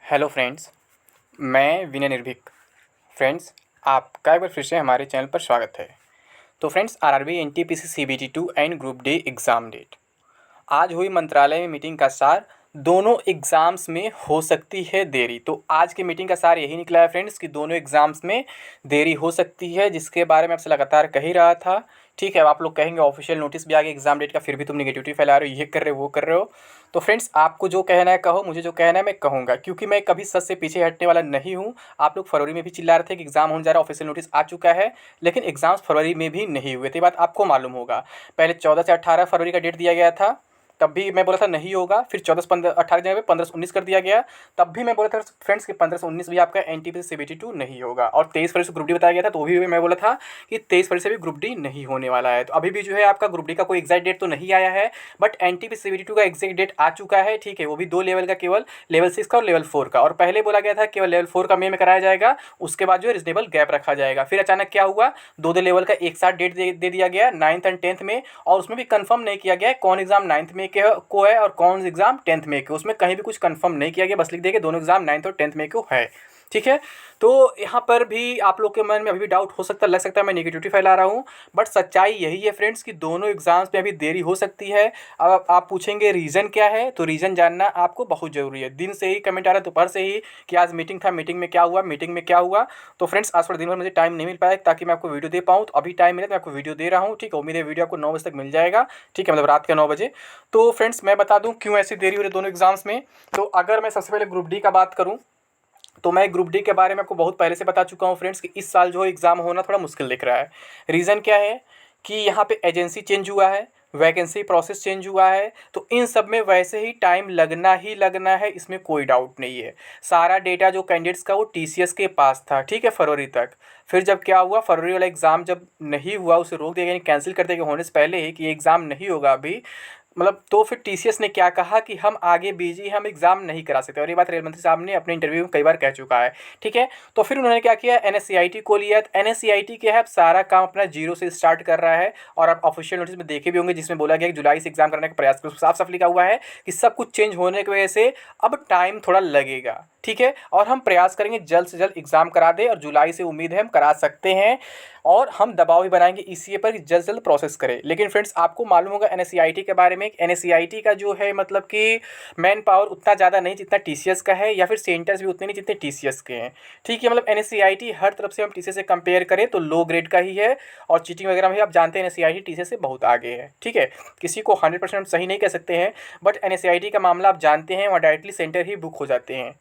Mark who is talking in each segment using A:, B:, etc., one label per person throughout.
A: Hello friends, मैं विनय निर्भीक। Friends, आपका एक बार फिर से हमारे चैनल पर स्वागत है। तो friends, RRB NTPC CBT 2 and group D exam date. आज हुई मंत्रालय में मीटिंग का सार, दोनों एग्ज़ाम्स में हो सकती है देरी। तो आज की मीटिंग का सार यही निकला है फ्रेंड्स कि दोनों एग्ज़ाम्स में देरी हो सकती है, जिसके बारे में आपसे लगातार कह ही रहा था। ठीक है, अब आप लोग कहेंगे ऑफिशियल नोटिस भी आ गया एग्ज़ाम डेट का, फिर भी तुम निगेटिविटी फैला रहे हो, ये कर रहे हो वो कर रहे हो। तो फ्रेंड्स, आपको जो कहना है कहो, मुझे जो कहना है मैं कहूँगा, क्योंकि मैं कभी सच से पीछे हटने वाला नहीं हूँ। आप लोग फरवरी में भी चिल्ला रहे थे कि एग्ज़ाम होने जा रहा है, ऑफिशियल नोटिस आ चुका है, लेकिन एग्ज़ाम्स फरवरी में भी नहीं हुए थे। ये बात आपको मालूम होगा। पहले 14 से 18 फरवरी का डेट दिया गया था, तब भी मैं बोला था नहीं होगा। फिर 14 से 15 18 जगह पे 15 से 19 कर दिया गया, तब भी मैं बोला था फ्रेंड्स कि 15 से 19 भी आपका एनटीपीसी सीबीटी 2 नहीं होगा। और 23 फरवरी से ग्रुप डी बताया गया था, तो भी मैं बोला था कि 23 फरवरी से भी ग्रुप डी नहीं होने वाला है। तो अभी भी जो है आपका ग्रुप डी का कोई एग्जैक्ट डेट तो नहीं आया है, बट एनटीपीसी सीबीटी 2 का एग्जैक्ट डेट आ चुका है। ठीक है, वो भी 2 लेवल का, केवल लेवल 6 का और लेवल 4 का। और पहले बोला गया था केवल लेवल 4 का मई में कराया जाएगा, उसके बाद जो है रिजनेबल गैप रखा जाएगा। फिर अचानक क्या हुआ, दो लेवल का एक साथ डेट दे दिया गया, 9th एंड 10th में। और उसमें भी कंफर्म नहीं किया गया है कौन एग्जाम 9th में को है और कौन एग्जाम 10th में के। उसमें कहीं भी कुछ कंफर्म नहीं किया गया, बस लिख दिया कि दोनों एग्जाम 9th और 10th में को है। ठीक है, तो यहाँ पर भी आप लोग के मन में अभी भी डाउट हो सकता, लग सकता है मैं नेगेटिविटी फैला रहा हूँ, बट सच्चाई यही है फ्रेंड्स कि दोनों एग्जाम्स में अभी देरी हो सकती है। अब आप पूछेंगे रीज़न क्या है, तो रीज़न जानना आपको बहुत ज़रूरी है। दिन से ही कमेंट आ रहा है, दोपहर से ही, कि आज मीटिंग था, मीटिंग में क्या हुआ, मीटिंग में क्या हुआ। तो फ्रेंड्स, आज थोड़ा दिन भर मुझे टाइम नहीं मिल पाया ताकि मैं आपको वीडियो दे पाऊँ, तो अभी टाइम मिले तो मैं आपको वीडियो दे रहा हूँ। ठीक है, उम्मीद है वीडियो आपको 9 बजे तक मिल जाएगा। ठीक है, मतलब रात के 9 बजे। तो फ्रेंड्स, मैं बता दूँ क्यों ऐसी देरी हो रही है दोनों एग्जाम्स में। तो अगर मैं सबसे पहले ग्रुप डी का बात करूँ, तो मैं ग्रुप डी के बारे में आपको बहुत पहले से बता चुका हूँ फ्रेंड्स कि इस साल जो एग्ज़ाम होना थोड़ा मुश्किल दिख रहा है। रीज़न क्या है कि यहाँ पे एजेंसी चेंज हुआ है, वैकेंसी प्रोसेस चेंज हुआ है, तो इन सब में वैसे ही टाइम लगना ही लगना है, इसमें कोई डाउट नहीं है। सारा डेटा जो कैंडिडेट्स का वो टीसीएस के पास था, ठीक है, फरवरी तक। फिर जब क्या हुआ, फरवरी वाला एग्ज़ाम जब नहीं हुआ, उसे रोक दिया गया, कैंसिल कर दिया गया होने से पहले ही कि ये एग्ज़ाम नहीं होगा अभी, मतलब। तो फिर टीसीएस ने क्या कहा कि हम आगे बिजी, हम एग्ज़ाम नहीं करा सकते। और ये बात रेल मंत्री साहब ने अपने इंटरव्यू में कई बार कह चुका है। ठीक है, तो फिर उन्होंने क्या किया, एनएससीआईटी को लिया। तो एनएससीआईटी क्या है, अब सारा काम अपना जीरो से स्टार्ट कर रहा है। और आप ऑफिशियल नोटिस में देखे भी होंगे, जिसमें बोला गया कि जुलाई से एग्जाम करने का प्रयास करो। साफ साफ लिखा हुआ है कि सब कुछ चेंज होने की वजह से अब टाइम थोड़ा लगेगा। ठीक है, और हम प्रयास करेंगे जल्द से जल्द एग्ज़ाम करा दे, और जुलाई से उम्मीद है हम करा सकते हैं। और हम दबाव भी बनाएंगे ईसीए पर कि जल्द से जल्द प्रोसेस करें। लेकिन फ्रेंड्स, आपको मालूम होगा एनएससीआईटी के बारे में, एनएससीआईटी का जो है मतलब कि मैन पावर उतना ज़्यादा नहीं जितना टीसीएस का है, या फिर सेंटर्स भी उतने नहीं जितने टीसीएस के हैं। ठीक है, मतलब एनएससीआईटी हर तरफ से हम टीसीएस से कंपेयर करें तो लो ग्रेड का ही है, और चीटिंग वगैरह में भी आप जानते हैं एनएससीआईटी टीसीएस से बहुत आगे है। ठीक है, किसी को 100% सही नहीं कह सकते हैं, बट एनएससीआईटी का मामला आप जानते हैं, वहाँ डायरेक्टली सेंटर ही बुक हो जाते हैं।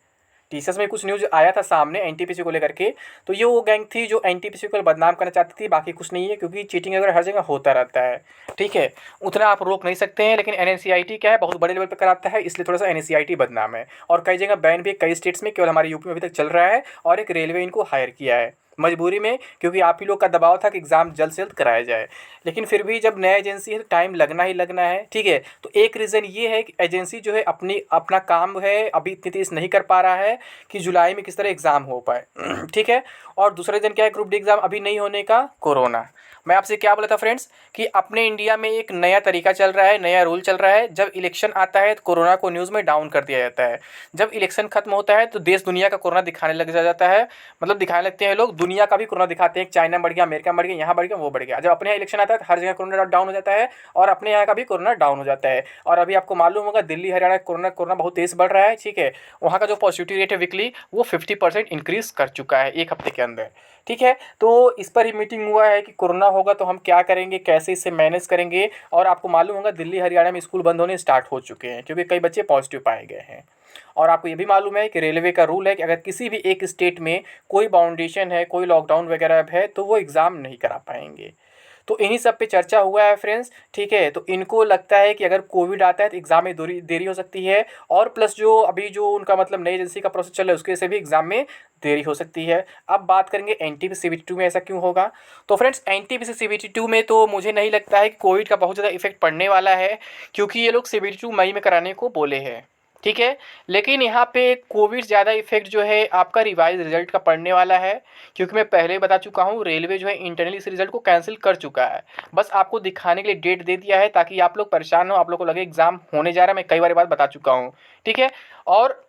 A: टीसीएस में कुछ न्यूज़ आया था सामने एनटीपीसी को लेकर के, तो ये वो गैंग थी जो एनटीपीसी को बदनाम करना चाहती थी, बाकी कुछ नहीं है, क्योंकि चीटिंग वगैरह हर जगह होता रहता है। ठीक है, उतना आप रोक नहीं सकते हैं, लेकिन एनएससीआईटी क्या है, बहुत बड़े लेवल पर कराता है, इसलिए थोड़ा सा एनएससीआईटी बदनाम है। और कई जगह बैन भी कई स्टेट्स में, केवल हमारे यूपी में अभी तक चल रहा है। और एक रेलवे इनको हायर किया है मजबूरी में, क्योंकि आप ही लोग का दबाव था कि एग्ज़ाम जल्द से जल्द कराया जाए। लेकिन फिर भी जब नया एजेंसी है तो टाइम लगना ही लगना है। ठीक है, तो एक रीज़न ये है कि एजेंसी जो है अपना काम है अभी इतनी तेज़ नहीं कर पा रहा है कि जुलाई में किस तरह एग्ज़ाम हो पाए। ठीक है, और दूसरा रीज़न क्या है ग्रुप डी एग्ज़ाम अभी नहीं होने का, कोरोना। मैं आपसे क्या बोला था फ्रेंड्स कि अपने इंडिया में एक नया तरीका चल रहा है, नया रूल चल रहा है। जब इलेक्शन आता है तो कोरोना को न्यूज़ में डाउन कर दिया जाता है। जब इलेक्शन खत्म होता है तो देश दुनिया का कोरोना दिखाने लग जाता है, मतलब दिखाने लगते हैं लोग, दुनिया का भी कोरोना दिखाते हैं। चाइना बढ़ गया, अमेरिका बढ़ गया, यहाँ बढ़ गया, वो बढ़ गया। जब अपने यहाँ इलेक्शन आता है तो हर जगह कोरोना डाउन हो जाता है, और अपने यहाँ का भी कोरोना डाउन हो जाता है। और अभी आपको मालूम होगा दिल्ली हरियाणा कोरोना कोरोना बहुत तेज़ बढ़ रहा है। ठीक है, वहाँ का जो पॉजिटिविटी रेट है वीकली वो 50% इंक्रीज़ कर चुका है एक हफ्ते के अंदर। ठीक है, तो इस पर ही मीटिंग हुआ है कि कोरोना होगा तो हम क्या करेंगे, कैसे इसे मैनेज करेंगे। और आपको मालूम होगा दिल्ली हरियाणा में स्कूल बंद होने स्टार्ट हो चुके हैं, क्योंकि कई बच्चे पॉजिटिव पाए गए हैं। और आपको ये भी मालूम है कि रेलवे का रूल है कि अगर किसी भी एक स्टेट में कोई बाउंडेशन है, कोई लॉकडाउन वगैरह है, तो वो एग्ज़ाम नहीं करा पाएंगे। तो इन्हीं सब पे चर्चा हुआ है फ्रेंड्स। ठीक है, तो इनको लगता है कि अगर कोविड आता है तो एग्ज़ाम में देरी देरी हो सकती है, और प्लस जो अभी जो उनका मतलब नई एजेंसी का प्रोसेस चल रहा है उसके से भी एग्ज़ाम में देरी हो सकती है। अब बात करेंगे एनटीपीसी सीबीटी 2 में ऐसा क्यों होगा। तो फ्रेंड्स, एनटीपीसी सीबीटी 2 में तो मुझे नहीं लगता है कि कोविड का बहुत ज़्यादा इफेक्ट पड़ने वाला है, क्योंकि ये लोग सीबीटी 2 मई में कराने को बोले हैं। ठीक है, लेकिन यहाँ पे कोविड ज़्यादा इफेक्ट जो है आपका रिवाइज रिजल्ट का पड़ने वाला है, क्योंकि मैं पहले ही बता चुका हूँ रेलवे जो है इंटरनली इस रिजल्ट को कैंसिल कर चुका है। बस आपको दिखाने के लिए डेट दे दिया है ताकि आप लोग परेशान हो, आप लोग को लगे एग्जाम होने जा रहा है। मैं कई बार बात बता चुका हूँ। ठीक है, और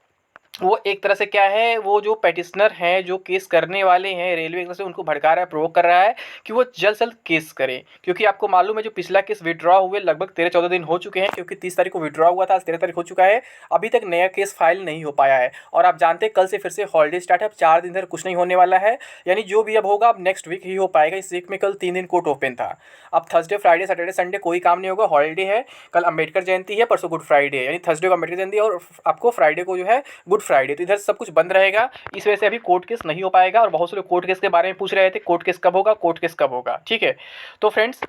A: वो एक तरह से क्या है, वो जो पेटिशनर हैं, जो केस करने वाले हैं, रेलवे एक तरह से उनको भड़का रहा है, प्रोवोक कर रहा है कि वो जल्द से जल्द केस करें। क्योंकि आपको मालूम है जो पिछला केस विड्रॉ हुए लगभग 13-14 दिन हो चुके हैं, क्योंकि 30 तारीख को विड्रॉ हुआ था, आज 13 तारीख हो चुका है, अभी तक नया केस फाइल नहीं हो पाया है। और आप जानते हैं कल से फिर से हॉलीडे स्टार्ट है, अब 4 दिन तक कुछ नहीं होने वाला है, यानी जो भी अब होगा अब नेक्स्ट वीक ही हो पाएगा। इस वीक में कल 3 दिन कोर्ट ओपन था, अब थर्सडे फ्राइडे सैटरडे संडे कोई काम नहीं होगा, हॉलीडे है। कल अम्बेडकर जयंती है, परसों गुड फ्राइडे है, यानी थर्सडे को अम्बेडकर जयंती है और आपको फ्राइडे को जो है गुड फ्राइडे, तो इधर सब कुछ बंद रहेगा। इस वजह से अभी कोर्ट केस नहीं हो पाएगा। और बहुत से लोग कोर्ट केस के बारे में पूछ रहे थे, कोर्ट केस कब होगा, कोर्ट केस कब होगा, ठीक है। तो फ्रेंड्स,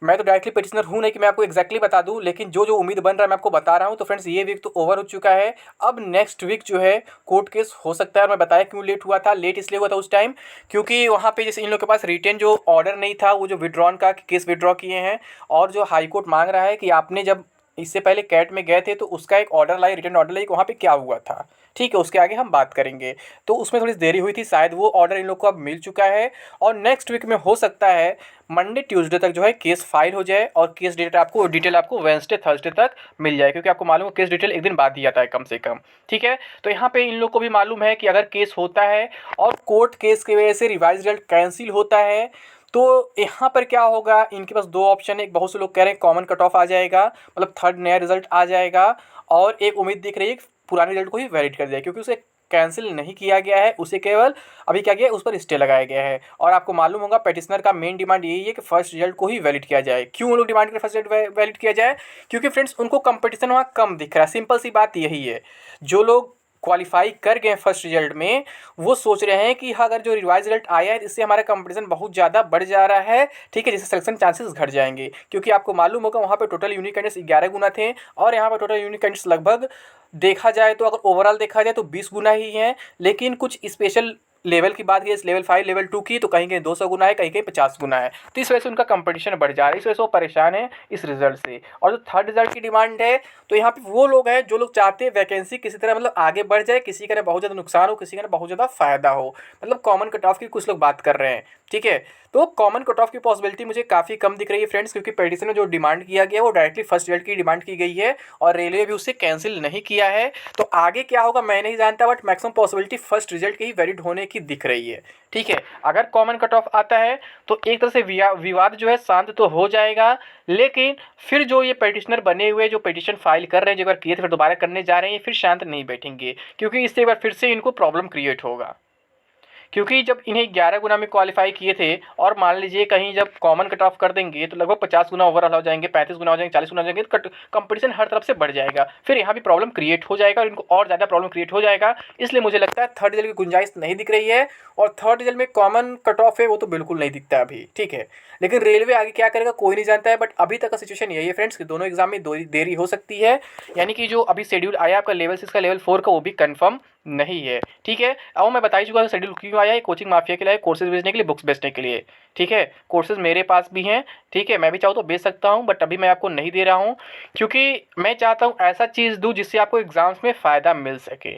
A: मैं तो डायरेक्टली पिटिशनर हूँ नहीं कि मैं आपको एक्जैक्टली बता दूँ, लेकिन जो जो उम्मीद बन रहा है मैं आपको बता रहा हूँ। तो फ्रेंड्स, ये वीक तो ओवर हो चुका है, अब नेक्स्ट वीक जो है कोर्ट केस हो सकता है। और मैं बताया क्यों लेट हुआ था, लेट इसलिए हुआ था उस टाइम क्योंकि वहाँ पे जैसे इन लोगों के पास रिटेन जो ऑर्डर नहीं था, वो जो विड्रॉन का केस विड्रॉ किए हैं, और जो हाई कोर्ट मांग रहा है कि आपने जब इससे पहले कैट में गए थे तो उसका एक ऑर्डर लाई, रिटर्न ऑर्डर लाई, वहाँ पे क्या हुआ था, ठीक है, उसके आगे हम बात करेंगे। तो उसमें थोड़ी देरी हुई थी, शायद वो ऑर्डर इन लोग को अब मिल चुका है, और नेक्स्ट वीक में हो सकता है मंडे ट्यूसडे तक जो है केस फाइल हो जाए, और केस डिटेल आपको वेंसडे थर्सडे तक मिल जाए, क्योंकि आपको मालूम है केस डिटेल एक दिन बाद ही आता है कम से कम, ठीक है। तो यहाँ पे इन लोग को भी मालूम है कि अगर केस होता है और कोर्ट केस की वजह से रिवाइज रिजल्ट कैंसिल होता है, तो यहाँ पर क्या होगा, इनके पास दो ऑप्शन है। एक, बहुत से लोग कह रहे हैं कॉमन कट ऑफ आ जाएगा, मतलब थर्ड नया रिजल्ट आ जाएगा, और एक उम्मीद दिख रही है पुराने रिजल्ट को ही वैलिड कर दिया, क्योंकि उसे कैंसिल नहीं किया गया है, उसे केवल अभी क्या गया है, उस पर स्टे लगाया गया है। और आपको मालूम होगा पेटिशनर का मेन डिमांड यही है कि फर्स्ट रिजल्ट को ही वैलिड किया जाए। क्यों लोग डिमांड कर फर्स्ट रिजल्ट वैलिड किया जाए? क्योंकि फ्रेंड्स, उनको कंपटीशन वहाँ कम दिख रहा है, सिंपल सी बात यही है। जो लोग क्वालिफाई कर गए फर्स्ट रिजल्ट में, वो सोच रहे हैं कि हाँ, अगर जो रिवाइज रिजल्ट आया है इससे हमारा कंपटीशन बहुत ज़्यादा बढ़ जा रहा है, ठीक है, जिससे सिलेक्शन चांसेस घट जाएंगे। क्योंकि आपको मालूम होगा वहाँ पे टोटल यूनिक कैंडिडेट्स 11 गुना थे, और यहाँ पर टोटल यूनिक कैंडिडेट्स लगभग देखा जाए तो, अगर ओवरऑल देखा जाए तो 20 गुना ही हैं। लेकिन कुछ स्पेशल लेवल की बात की, लेवल 5 लेवल 2 की, तो कहीं कहीं 200 गुना है, कहीं कहीं 50 गुना है। तो इस वजह से उनका कंपटीशन बढ़ जा रहा है, इस वजह से वो परेशान है इस रिजल्ट से। और जो थर्ड रिजल्ट की डिमांड है, तो यहाँ पे वो लोग हैं जो लोग चाहते हैं वैकेंसी किसी तरह मतलब आगे बढ़ जाए, किसी का ना बहुत ज़्यादा नुकसान हो, किसी का ना बहुत ज़्यादा फायदा हो, मतलब कॉमन कट ऑफ की कुछ लोग बात कर रहे हैं, ठीक है। तो कॉमन कट ऑफ की पॉसिबिलिटी मुझे काफ़ी कम दिख रही है फ्रेंड्स, क्योंकि पेटिशन में जो डिमांड किया गया है वो डायरेक्टली फर्स्ट रिजल्ट की डिमांड की गई है, और रेलवे भी उसे कैंसिल नहीं किया है। तो आगे क्या होगा मैं नहीं जानता, but maximum possibility first result की ही वैलिड होने की दिख रही है, ठीक है। अगर कॉमन कट ऑफ आता है तो एक तरह से विवाद जो है शांत तो हो जाएगा, लेकिन फिर जो ये पेटिशनर बने हुए जो पिटीशन फाइल कर रहे हैं, जो एक बार किए थे फिर दोबारा करने जा रहे हैं, फिर शांत नहीं बैठेंगे, क्योंकि इससे एक बार फिर से इनको प्रॉब्लम क्रिएट होगा। क्योंकि जब इन्हें 11 गुना में क्वालिफाई किए थे, और मान लीजिए कहीं जब कॉमन कट ऑफ कर देंगे तो लगभग 50 गुना ओवरऑल हो जाएंगे, 35 गुना हो जाएंगे, 40 गुना हो जाएंगे, तो कंपटीशन हर तरफ से बढ़ जाएगा, फिर यहाँ भी प्रॉब्लम क्रिएट हो जाएगा, और इनको और ज़्यादा प्रॉब्लम क्रिएट हो जाएगा। इसलिए मुझे लगता है थर्ड रिजल्ट की गुंजाइश नहीं दिख रही है, और थर्ड रिजल्ट में कॉमन कट ऑफ है वो तो बिल्कुल नहीं दिखता अभी, ठीक है। लेकिन रेलवे आगे क्या करेगा कोई नहीं जानता है, बट अभी तक का सिचुएशन यही है फ्रेंड्स कि दोनों एग्जाम में देरी हो सकती है, यानी कि जो अभी शेड्यूल आया आपका लेवल 6 का लेवल 4 का, वो भी कंफर्म नहीं है, ठीक है। अब मैं बता ही चुका हूँ शेड्यूल क्यों आया है, कोचिंग माफिया के लिए, कोर्सेज बेचने के लिए, बुक्स बेचने के लिए, ठीक है। कोर्सेज मेरे पास भी हैं, ठीक है, मैं भी चाहूँ तो बेच सकता हूँ, बट अभी मैं आपको नहीं दे रहा हूँ, क्योंकि मैं चाहता हूँ ऐसा चीज़ दूँ जिससे आपको एग्जाम्स में फ़ायदा मिल सके।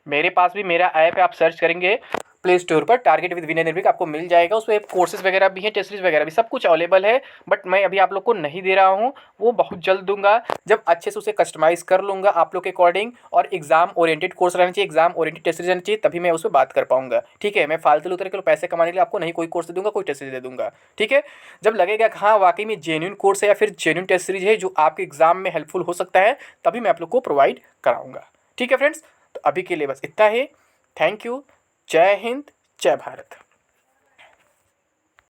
A: मेरे पास भी मेरा ऐप है, आप सर्च करेंगे प्ले स्टोर पर, टारगेट विद विनय निर्भीक, आपको मिल जाएगा। उसमें कोर्सेज वगैरह भी हैं, टेस्ट सीरीज वगैरह भी, सब कुछ अवेलेबल है, बट मैं अभी आप लोग को नहीं दे रहा हूँ, वो बहुत जल्द दूंगा, जब अच्छे से उसे कस्टमाइज़ कर लूँगा आप लोग के अकॉर्डिंग, और एग्जाम ओरिएंटेड कोर्स रहना चाहिए, एग्जाम ओरिएंटेड टेस्ट सीरीज रहना चाहिए, तभी मैं उस पर बात कर पाऊंगा, ठीक है। मैं फालतू उतर के पैसे कमाने के लिए आपको नहीं कोई कोर्स दे दूंगा, कोई टेस्ट सीरीज दे दूंगा, ठीक है। जब लगेगा कि हाँ वाकई में जेन्यून कोर्स है या फिर जेन्यून टेस्ट सीरीज है जो आपके एग्जाम में हेल्पफुल हो सकता है, तभी मैं आप लोग को प्रोवाइड कराऊंगा, ठीक है फ्रेंड्स। तो अभी के लिए बस इतना ही। Thank you. जय हिंद, जय भारत।